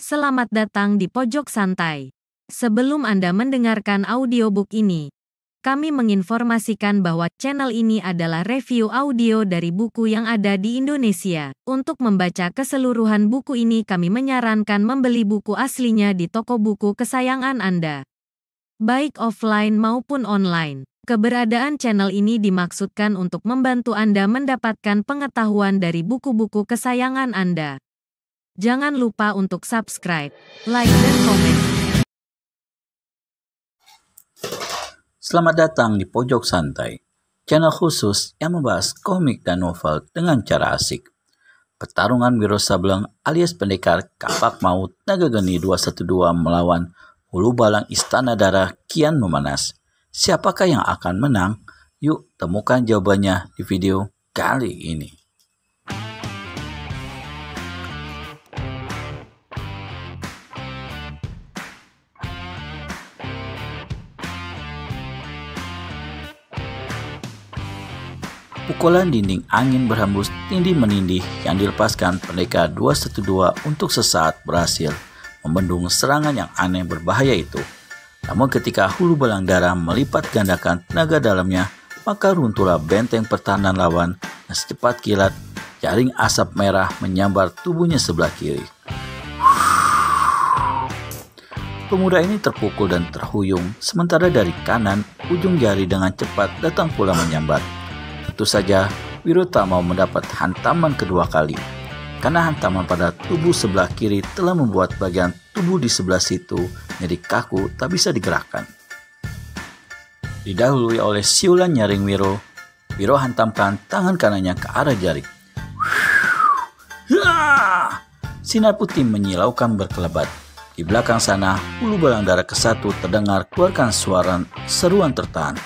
Selamat datang di Pojok Santai. Sebelum Anda mendengarkan audiobook ini, kami menginformasikan bahwa channel ini adalah review audio dari buku yang ada di Indonesia. Untuk membaca keseluruhan buku ini, kami menyarankan membeli buku aslinya di toko buku kesayangan Anda, baik offline maupun online. Keberadaan channel ini dimaksudkan untuk membantu Anda mendapatkan pengetahuan dari buku-buku kesayangan Anda. Jangan lupa untuk subscribe, like, dan komen. Selamat datang di Pojok Santai, channel khusus yang membahas komik dan novel dengan cara asik. Pertarungan Wiro Sableng alias pendekar Kapak Maut Naga Geni 212 melawan Hulu Balang Istana Darah kian memanas. Siapakah yang akan menang? Yuk temukan jawabannya di video kali ini. Pukulan dinding angin berhembus tindih-menindih yang dilepaskan pendekar 212 untuk sesaat berhasil membendung serangan yang aneh berbahaya itu. Namun ketika Hulu Balang Darah melipat gandakan tenaga dalamnya, maka runtuhlah benteng pertahanan lawan dan secepat kilat jaring asap merah menyambar tubuhnya sebelah kiri. Pemuda ini terpukul dan terhuyung, sementara dari kanan ujung jari dengan cepat datang pula menyambar. Tentu saja, Wiro tak mau mendapat hantaman kedua kali, karena hantaman pada tubuh sebelah kiri telah membuat bagian tubuh di sebelah situ menjadi kaku tak bisa digerakkan. Didahului oleh siulan nyaring Wiro, Wiro hantamkan tangan kanannya ke arah jaring. Sinar putih menyilaukan berkelebat. Di belakang sana, Hulu Balang Darah ke-1 terdengar keluarkan suara seruan tertahan.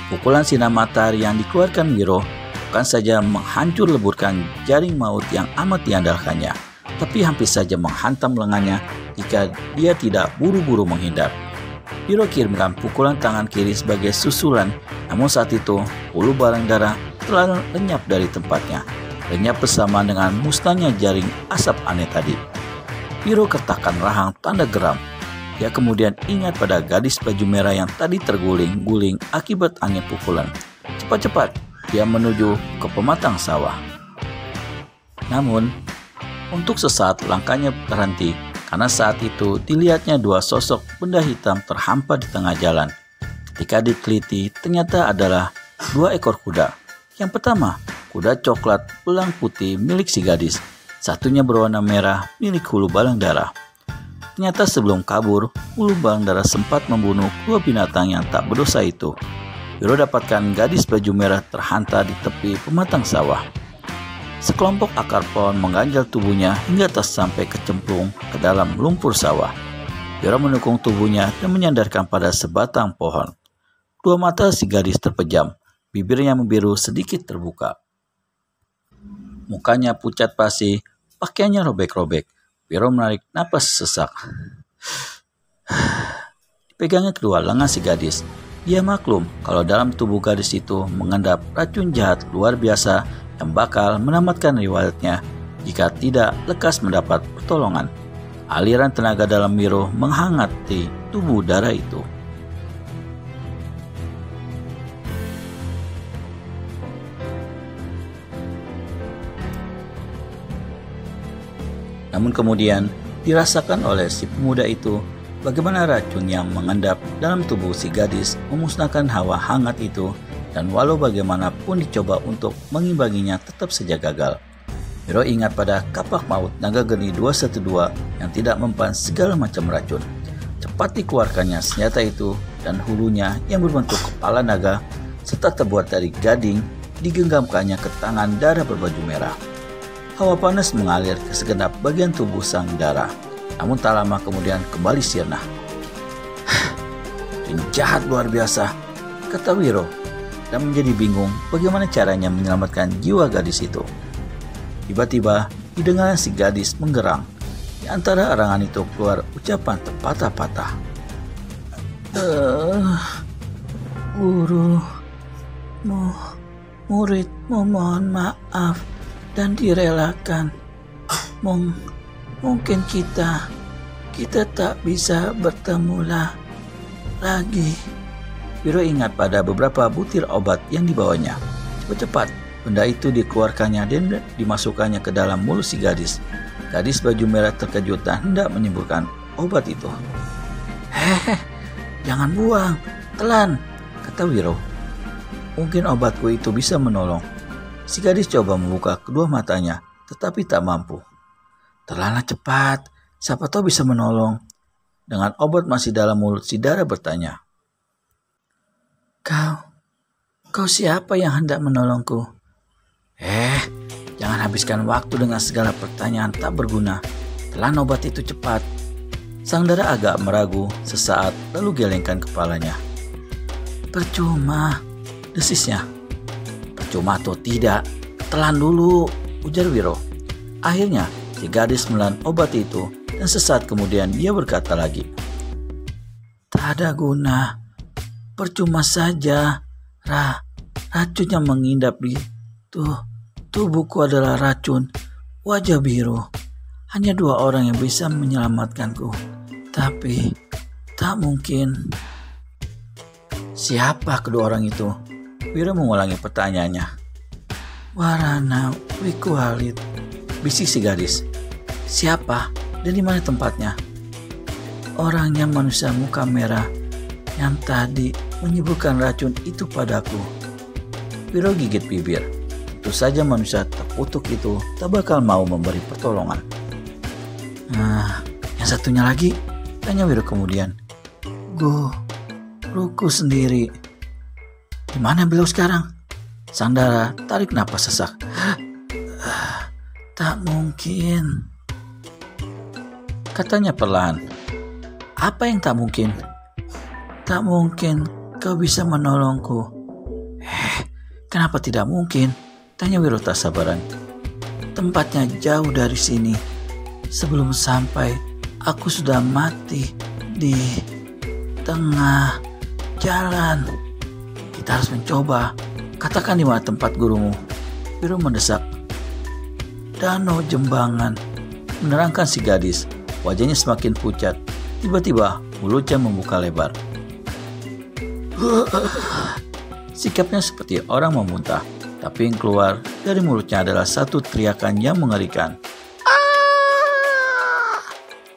Pukulan sinar matahari yang dikeluarkan Wiro bukan saja menghancur leburkan jaring maut yang amat diandalkannya, tapi hampir saja menghantam lengannya jika dia tidak buru-buru menghindar. Wiro kirimkan pukulan tangan kiri sebagai susulan, namun saat itu Hulu Balang Darah telah lenyap dari tempatnya, lenyap bersama dengan musnahnya jaring asap aneh tadi. Wiro kertakkan rahang tanda geram. Dia kemudian ingat pada gadis baju merah yang tadi terguling-guling akibat angin pukulan. Cepat-cepat dia menuju ke pematang sawah. Namun, untuk sesaat langkahnya terhenti karena saat itu dilihatnya dua sosok benda hitam terhampar di tengah jalan. Ketika diteliti, ternyata adalah dua ekor kuda. Yang pertama, kuda coklat belang putih milik si gadis. Satunya berwarna merah milik Hulu Balang Darah. Ternyata sebelum kabur, Hulu Balang Darah sempat membunuh dua binatang yang tak berdosa itu. Wiro dapatkan gadis baju merah terhantar di tepi pematang sawah. Sekelompok akar pohon mengganjal tubuhnya hingga tak sampai kecemplung ke dalam lumpur sawah. Wiro mendukung tubuhnya dan menyandarkan pada sebatang pohon. Dua mata si gadis terpejam, bibirnya membiru sedikit terbuka. Mukanya pucat pasi, pakaiannya robek-robek. Wiro menarik napas sesak. Dipegangnya kedua lengan si gadis. Dia maklum kalau dalam tubuh gadis itu mengendap racun jahat luar biasa yang bakal menamatkan riwayatnya jika tidak lekas mendapat pertolongan. Aliran tenaga dalam Wiro menghangati tubuh darah itu. Namun kemudian dirasakan oleh si pemuda itu bagaimana racun yang mengendap dalam tubuh si gadis memusnahkan hawa hangat itu, dan walau bagaimanapun dicoba untuk mengimbanginya tetap saja gagal. Wiro ingat pada Kapak Maut Naga Geni 212 yang tidak mempan segala macam racun. Cepat dikeluarkannya senjata itu dan hulunya yang berbentuk kepala naga serta terbuat dari gading digenggamkannya ke tangan darah berbaju merah. Hawa panas mengalir ke segenap bagian tubuh sang darah, namun tak lama kemudian kembali sirna. Ini jahat luar biasa, kata Wiro, dan menjadi bingung bagaimana caranya menyelamatkan jiwa gadis itu. Tiba-tiba didengar si gadis menggerang. Di antara arangan itu keluar ucapan terpatah-patah. Guru, murid memohon maaf dan direlakan. Mungkin kita tak bisa bertemu lagi. Wiro ingat pada beberapa butir obat yang dibawanya. Cepat-cepat, benda itu dikeluarkannya dan dimasukkannya ke dalam mulut si gadis. Gadis baju merah terkejut dan hendak menyemburkan obat itu. Jangan buang, telan, kata Wiro. Mungkin obatku itu bisa menolong. Si gadis coba membuka kedua matanya, tetapi tak mampu. Telanlah cepat, siapa tahu bisa menolong. Dengan obat masih dalam mulut, si Dara bertanya. Kau siapa yang hendak menolongku? Jangan habiskan waktu dengan segala pertanyaan tak berguna. Telan obat itu cepat. Sang Dara agak meragu sesaat lalu gelengkan kepalanya. Percuma, desisnya. Percuma atau tidak, telan dulu, ujar Wiro. Akhirnya, si gadis menelan obat itu dan sesaat kemudian dia berkata lagi. Tak ada guna, percuma saja. Racun yang mengindap di tubuhku adalah racun wajah biru. Hanya 2 orang yang bisa menyelamatkanku. Tapi tak mungkin. Siapa kedua orang itu? Wiro mengulangi pertanyaannya. Warana Wikualit, bisik si gadis. Siapa dan di mana tempatnya? Orangnya manusia muka merah yang tadi menyemburkan racun itu padaku. Wiro gigit bibir. Tentu saja manusia terkutuk itu tak bakal mau memberi pertolongan. Yang satunya lagi, tanya Wiro kemudian. Guruku sendiri. Di mana beliau sekarang? Sang Dara tarik napas sesak. Tak mungkin, katanya perlahan. Apa yang tak mungkin? Tak mungkin kau bisa menolongku. Kenapa tidak mungkin? Tanya Wiro tak sabaran. Tempatnya jauh dari sini. Sebelum sampai, aku sudah mati di tengah jalan. Kita harus mencoba. Katakan di mana tempat gurumu. Wiro mendesak. Danau Jembangan, menerangkan si gadis. Wajahnya semakin pucat. Tiba-tiba mulutnya membuka lebar. Sikapnya seperti orang memuntah, tapi yang keluar dari mulutnya adalah satu teriakan yang mengerikan.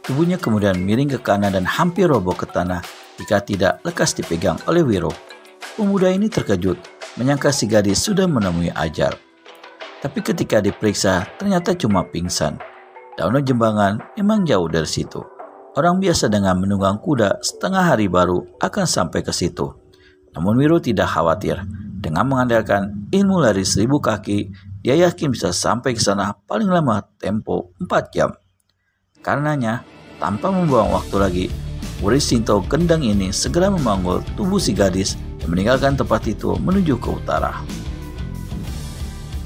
Tubuhnya kemudian miring ke kanan dan hampir roboh ke tanah jika tidak lekas dipegang oleh Wiro. Pemuda ini terkejut, menyangka si gadis sudah menemui ajal. Tapi ketika diperiksa, ternyata cuma pingsan. Danau Jembangan memang jauh dari situ. Orang biasa dengan menunggang kuda setengah hari baru akan sampai ke situ. Namun Wiro tidak khawatir. Dengan mengandalkan ilmu lari 1000 kaki, dia yakin bisa sampai ke sana paling lama tempo 4 jam. Karenanya, tanpa membuang waktu lagi, murid Sinto Gendang ini segera memanggul tubuh si gadis dan meninggalkan tempat itu menuju ke utara.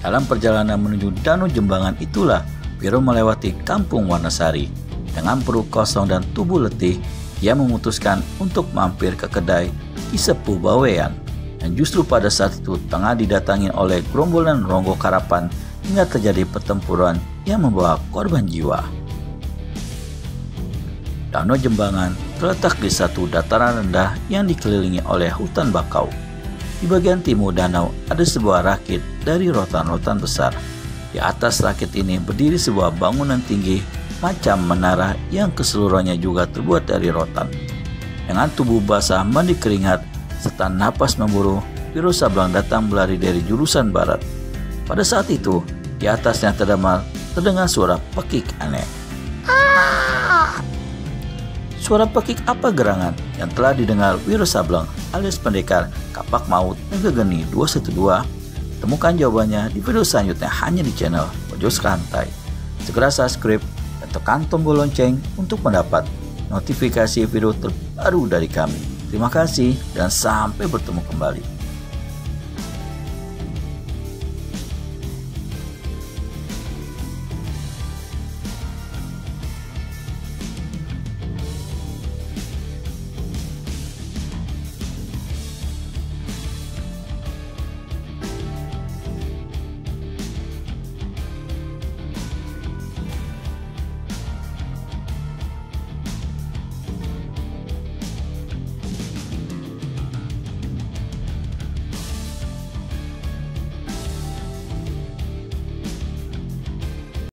Dalam perjalanan menuju Danau Jembangan itulah Wiro melewati kampung Warnasari. Dengan perut kosong dan tubuh letih, dia memutuskan untuk mampir ke kedai Ki Sepuh Bawean. Dan justru pada saat itu tengah didatangi oleh gerombolan Ronggo Karapan hingga terjadi pertempuran yang membawa korban jiwa. Danau Jembangan terletak di satu dataran rendah yang dikelilingi oleh hutan bakau. Di bagian timur danau ada sebuah rakit dari rotan-rotan besar. Di atas rakit ini berdiri sebuah bangunan tinggi macam menara yang keseluruhannya juga terbuat dari rotan. Dengan tubuh basah mandi keringat serta napas memburu, Wiro Sableng datang berlari dari jurusan barat. Pada saat itu, di atasnya terdengar suara pekik aneh. Suara pekik apa gerangan yang telah didengar Wiro Sableng alias pendekar Kapak Maut Negegeni 212? Temukan jawabannya di video selanjutnya hanya di channel Pojok Santai. Segera subscribe dan tekan tombol lonceng untuk mendapat notifikasi video terbaru dari kami. Terima kasih dan sampai bertemu kembali.